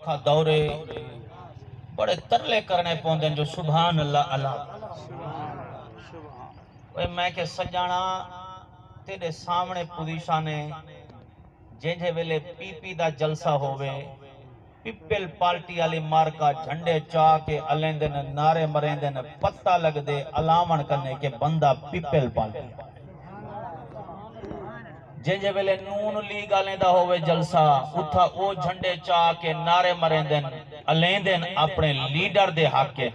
اوکھا دورے بڑے ترلے کرنے پوندیں جو سبحان اللہ اللہ میں کہ سجانا تیرے سامنے پوزیشانے جنجھے ویلے پی پی دا جلسہ ہوئے پیپل پارٹی علی مارکا جھنڈے چاہ کے الیندن نارے مریندن پتہ لگ دے علامن کرنے کے بندہ پیپل پارٹی جنجھے ویلے نون لیگ آلیندہ ہوئے جلسہ اتھا او جھنڈے چاہ کے نارے مریندن الیندن اپنے لیڈر دے حق کے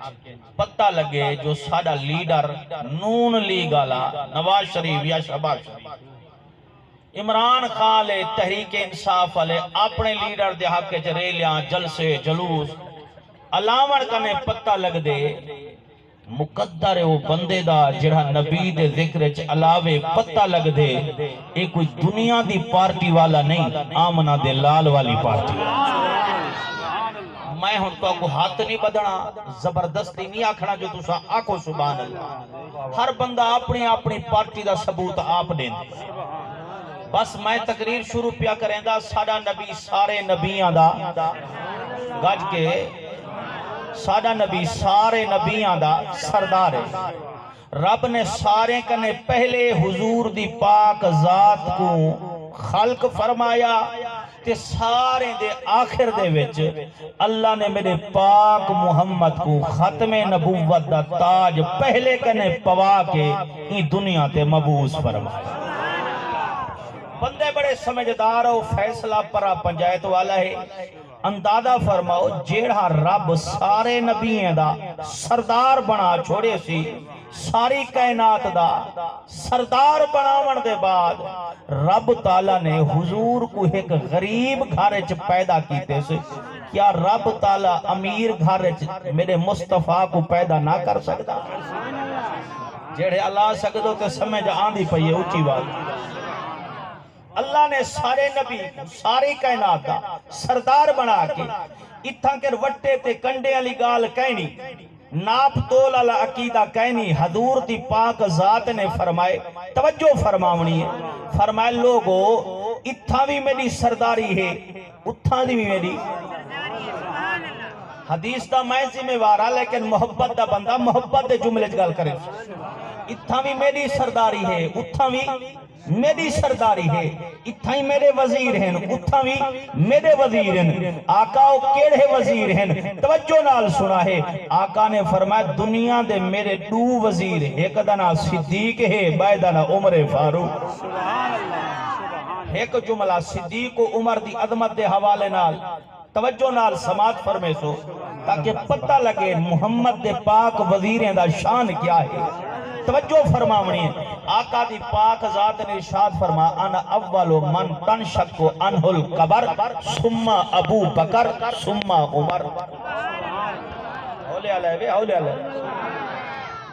پتہ لگے جو سادہ لیڈر نون لیگ آلا نواز شریف یا شہباز شریف عمران خان لے تحریک انصاف والے اپنے لیڈر دے حق کے ریلیاں جلسے جلوس علامن کنے پتہ لگ دے مقدر ہے وہ بندے دا جڑا نبی دے ذکر علاوے پتہ لگ دے ایک کوئی دنیا دی پارٹی والا نہیں آمنہ دے لال والی پارٹی میں ہن تو ہاتھ نہیں بدنا زبردستی نہیں آکھنا جو تسا آکھو سبحان اللہ ہر بندہ اپنی اپنی پارٹی دا ثبوت آپ دیں بس میں تقریر شروع پیا کریں دا ساڑھا نبی سارے نبیاں دا گج کے ساڑھا نبی سارے نبیاں دا سردار ہے رب نے سارے کنے پہلے حضور دی پاک ذات کو خلق فرمایا تے سارے دے آخر دے وچ اللہ نے میرے پاک محمد کو ختم نبوت دا تاج پہلے کنے پوا کے ہی دنیا تے مبعوث فرمایا بندے بڑے سمجھدار ہو فیصلہ پرا پنجایت والا ہے اندازہ فرماؤ جیڑا رب سارے نبیوں دا سردار بنا چھوڑے سی ساری کائنات دا سردار بناون دے بعد رب تعالیٰ نے حضور کو ایک غریب گھارچ پیدا کیتے سے کیا رب تعالیٰ امیر گھارچ میرے مصطفیٰ کو پیدا نہ کر سکتا جیڑے اللہ سکدو تے سمجھ آندھی پئیے اچھی بات اللہ نے سارے نبی ساری کائنات دا سردار بنا کے اتھا کر وٹے تے کنڈے علی گال کہنی ناپ تول علی عقیدہ کہنی حضور دی پاک ذات نے فرمائے توجہ فرماونی ہے فرمائے لوگو اتھا بھی میری سرداری ہے اتھا بھی میری حدیث دا میں ذمہ وارا لیکن محبت دا بندہ محبت دے جملے گل کرے اتھا بھی میری سرداری ہے اتھا بھی میری سرداری ہے اتھا ہی میرے وزیر ہیں اتھا بھی میرے وزیر ہیں آقا او کیڑے وزیر ہیں توجہ نال سنا ہے آقا نے فرمایا دنیا دے میرے دو وزیر ایک دنا صدیق ہے بائدنا عمر فاروق ایک جملہ صدیق و عمر دی عظمت دے حوالے نال توجہ نال سماعت فرمے سو تاکہ پتہ لگے محمد دے پاک وزیریں دا شان کیا ہے توجہ فرماونی ہے آقا دی پاک ذات نے ارشاد فرما انا اول من تنشق عنہ القبر ثم ابو بکر ثم عمر ہولے علیہ وے ہولے علیہ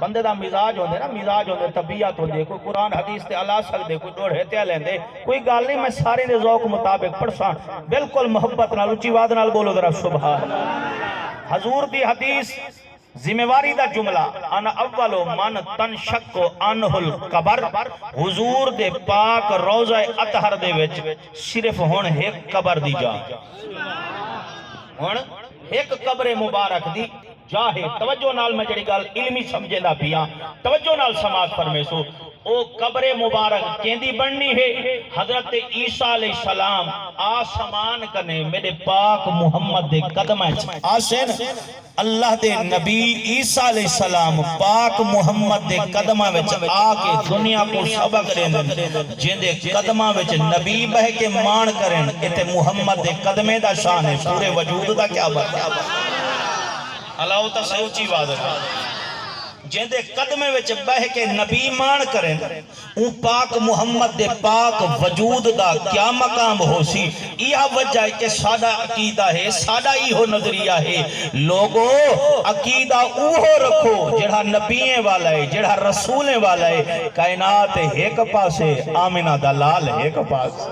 بندے دا مزاج ہوندے نا مزاج ہوندے طبیعت ہوندے کوئی قرآن حدیث تے اللہ سکدے کوئی ڈوڑ ہتے لیندے کوئی گال نہیں میں سارے دے ذوق مطابق پڑھساں بالکل محبت نال اونچی آواز نال بولو ذرا سبحان حضور دی حدیث ذمہ واری دا جملہ انا اول من تنشق عنہ القبر حضور دے پاک روضہ اطہر دے وچ صرف ہن ایک قبر دی جا ہن ایک قبر مبارک دی جاہے توجہ نال میں جڑی گل علمی سمجھے دا پیا توجہ نال سماعت فرمے سو او قبر مبارک کیندی بننی ہے حضرت عیسیٰ علیہ السلام آسمان کنے میرے پاک محمد دے قدم آسین اللہ دے نبی عیسیٰ علیہ السلام پاک محمد دے قدم آکے دنیا کو سبق دیں جن دے قدم نبی بہ کے مان کریں اتے محمد دے قدمے دا شان ہے پورے وجود دا کیا بتا اللہ تا سوچی بات ہے جن دے قدمے وچ بہ کے نبی مان کریں اون پاک محمد دے پاک وجود دا کیا مقام ہو سی یہ وجہ ہے کہ سادہ عقیدہ ہے سادہ ہی ہو نظریہ ہے لوگو عقیدہ اوہو رکھو جڑا نبییں والا ہے جڑا رسولیں والا ہے کائنات ایک پاس ہے آمنہ دلال ایک پاس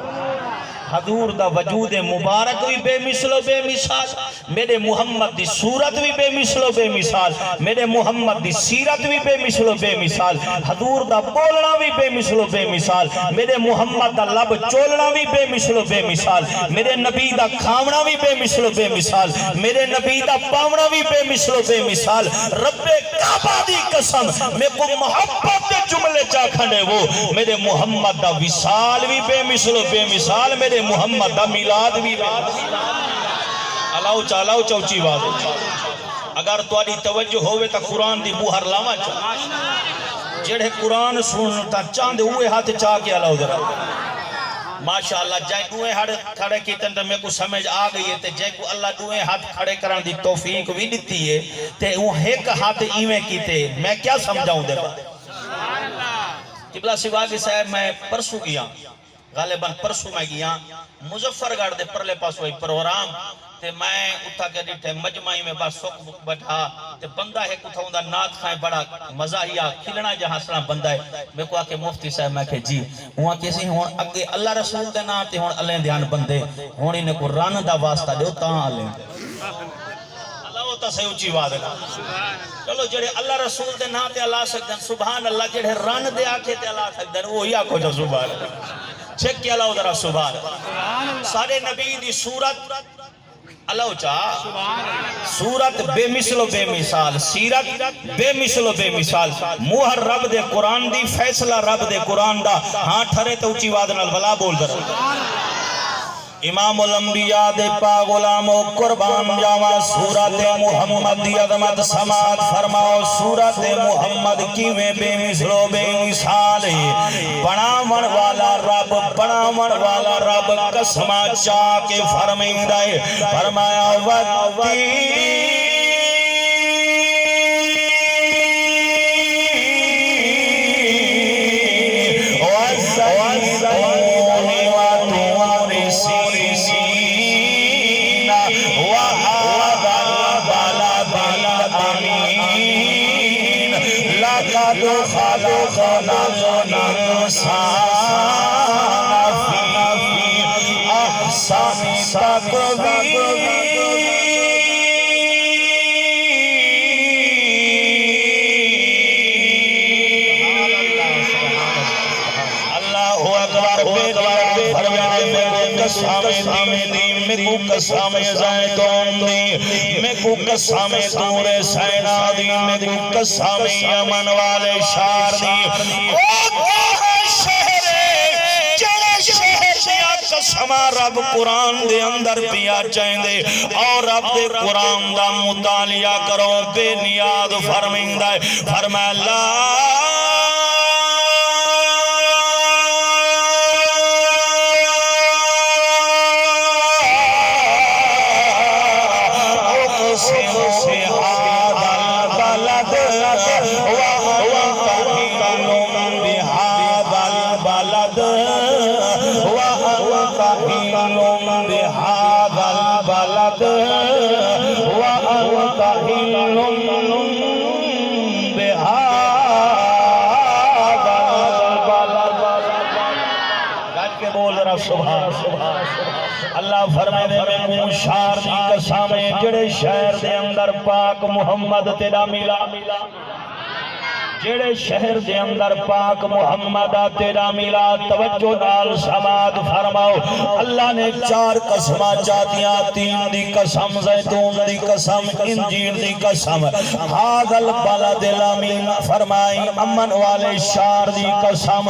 حضور دا وجود مبارک بھی بے مثل و بے مثال، میرے محمد دی صورت بھی بے مثل و بے مثال، میرے محمد دی سیرت بھی بے مثل و بے مثال، حضور دا بولنا بھی بے مثل و بے مثال، میرے محمد دا لب چولنا بھی بے مثل و بے مثال، میرے نبی دا کھاونا بھی بے مثل و بے مثال، میرے نبی دا پاونا بھی بے مثل و بے مثال۔ رب کعبہ دی قسم میں کو محبت دے جملے چاہ کھڑے وہ میرے محمد دا وصال بھی بے مثل و بے مثال، میرے محمد دا میلاد بھی بے مثال۔ اللہ چوچی بات اگر تواڈی توجہ ہوئے تا قرآن دی بوہر لاواں چاہ جڑے قرآن سنتا چاند ہوئے ہاتھ چاہ کے اللہ ادھر ماشاءاللہ جائے دوئے ہاتھ کھڑے کی تندر میں کو سمجھ آ گئی ہے تے جائے کو اللہ دوئے ہاتھ کھڑے کرن دی توفیق بھی دیتی ہے تے وہ ایک ہاتھ ایویں کی تے میں کیا سمجھاؤں دے با قبلہ سواگی صاحب میں پرسو گیا غالباً پرسو میں گیا مظفرگڑھ دے پرلے پاس ہوئی پروگرام تے میں اتھا کے دیٹھے مجمعی میں بس سوک بٹھا تے بندہ ہے کتھا ہوندہ نات کھائیں بڑا مزاحیہ کھلنا جہاں سلام بندہ ہے میں کو آکے مفتی صاحب میں کہ جی وہاں کسی ہون اگے اللہ رسول دے ناتے ہون اللہ دھیان بندے ہونی نے کو ران دا واسطہ دے تاں اللہ اللہ ہوتا سے اچھی بات ہے چلو جڑے اللہ رسول دے ناتے اللہ سکدن سبحان اللہ جڑے ران دے آکے تے اللہ سکدن وہی آکو جو سبحان چیک کیا اللہ ادھرہ سبحان سارے نبی دی صورت اللہ چاہ صورت بے مثل و بے مثال، سیرت بے مثل و بے مثال، موہر رب دے قرآن دی فیصلہ رب دے قرآن دا ہاں ٹھرے تو اچھی وادن الولا بول در امام الانبیاء دے پا غلام و قربان جاوا سورت محمد دی عظمت سماعت فرماؤ سورت محمد کیویں بے مثل و بے مثال بناون والا رب قسمہ چاہ کے فرمیندہ فرمایا وقتی خلقنا الإنسان في أحسن تقويم میں کو قسم زیتون دی میں کو قسم دور سینا دی میں کو قسم یمن والے شار دی قسمہ رب قرآن دے اندر پیا چاہیں دے اور رب دے قرآن دا مطالعہ کرو بے نیاد فرمائندہ فرمائے اللہ اللہ فرمائے میں شار دی قسمیں جڑے شہر دے اندر پاک محمد تیرا ملا جڑے شہر دے اندر پاک محمد تیرا ملا توجہ نال سماعت فرماؤ اللہ نے 4 قسمہ چاہتیاں 3 دی قسم زیتون دی قسم انجیر دی قسم حاضل بلد الامین فرمائی امن والے شار دی قسم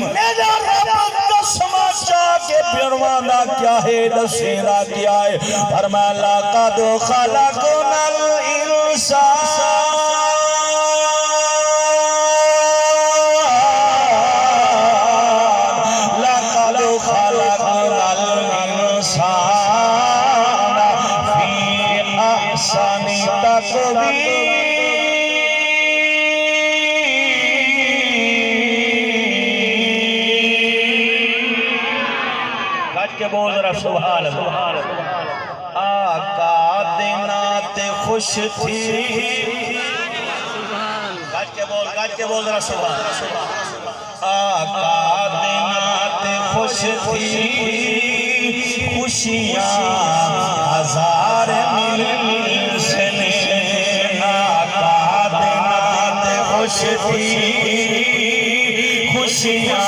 میرا رب قسمہ چاہ کے پیروانا کیا ہے دسیرہ کیا ہے فرمایا لَقَدْ خَلَقْنَا الْإِنسَانَ بول رہا سبحان اللہ آقا دینات خوش تھی گاج کے بول رہا سبحان آقا دینات خوش تھی خوشیاں ہزار مل سے ناکات نات خوش تھی خوشیاں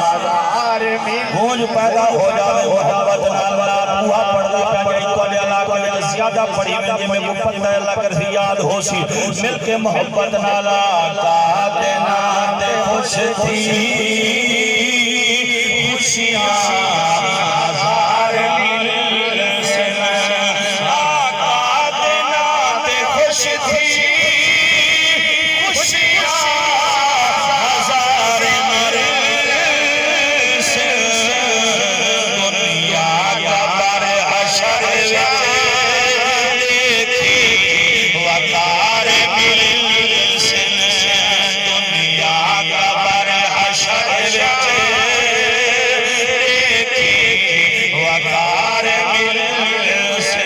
ہزار مل گونج پیدا ہو جاوے محبت نالا پوہا پڑھنا پہ جائی کولے علاقہ میں زیادہ پڑھی میں جی میں مپتہ اللہ کر سی یاد ہو سی مل کے محبت نالا کات نات خوش تھی خوشیاں ہزار مل سے ناکات نات خوش تھی خوشیاں ہزار مل سے دنیا کا بر حشر دیکھی وقار مل سے دنیا کا بر حشر وقار مل سے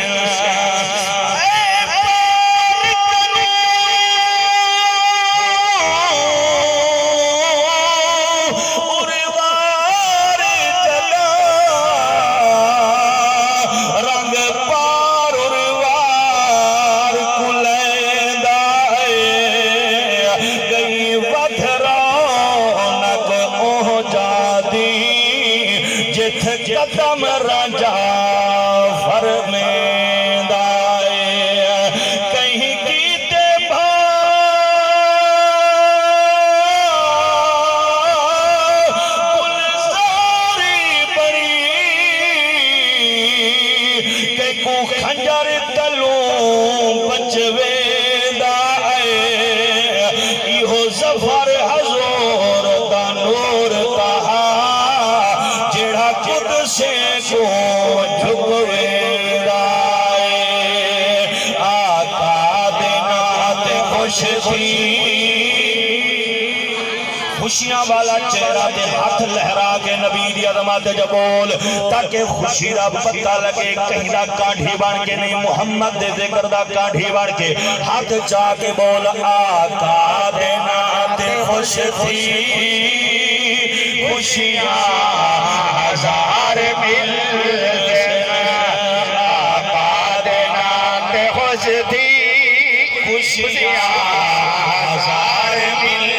رنگ پار اروار کلیندائے گئی ودھرونک اوہ جادی جتھ قدم رجا فرمیندائے کہیں کیتے گلزاری بڑی کہ کو خنجر تلوں بچویندائے ایہو ظفر حضور دا نور تہا جڑا قدسے کو جھکویندائے آقا دنات خوش تھی خوشیاں والا چہرہ دے ہاتھ لہرا کے نبی دی عظمت جبول تاکہ خوشی دا پتہ لگے کہیں دا کانڈھی بن کے نہیں محمد دے ذکر دا کانڈھی بن کے ہاتھ چاہ کے بول آقا دنات خوش تھی خوشیاں ہزار مل سے آقا دنات خوش تھی خوشیاں ہزار مل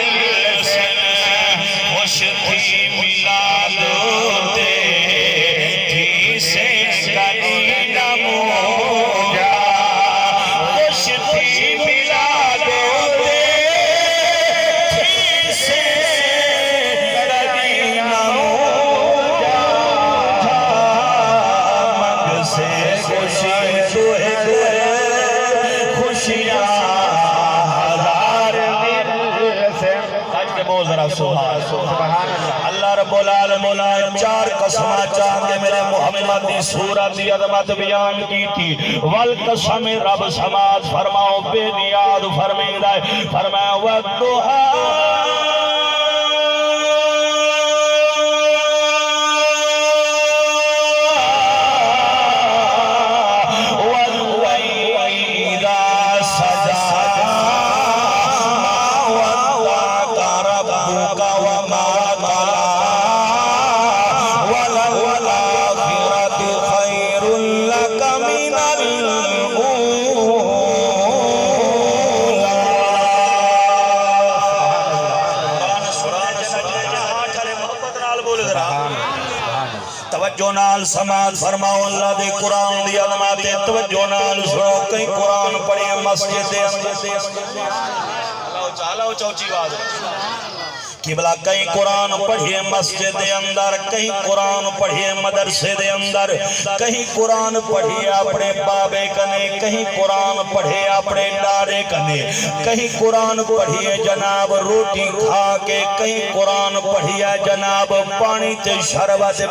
سے خوش تھی میلاد دے تھی سے گلی نموجا خوش تھی میلاد دے تھی سے گلی نموجا منگ سے خوشی دوئے خوشیاں ہزار مل سے آج کے بول ذرا سبحان اللہ رب العالمین چار قسمہ چاہتے میرے محمد دی سورت دی عظمت بیان کی تھی والقسم رب سماعت فرماؤ بے نیاد فرمیدہ فرماؤ والدہا توجہ نال سماعت فرماؤ اللہ دے قرآن دی عظمت توجہ نال سنو کئی قرآن پڑھے مسجد دے اندر اللہ چوچی بات قبلہ کہیں قرآن پڑھئے مسجد دے اندر کہیں قرآن پڑھئے مدرسے دے اندر کہیں قرآن پڑھئے اپنے بابے کنے کہیں قرآن پڑھئے اپنے ڈارے کنے کہیں قرآن پڑھئے جناب روٹی کھا کے کہیں قرآن پڑھئے جناب پانی تے شربت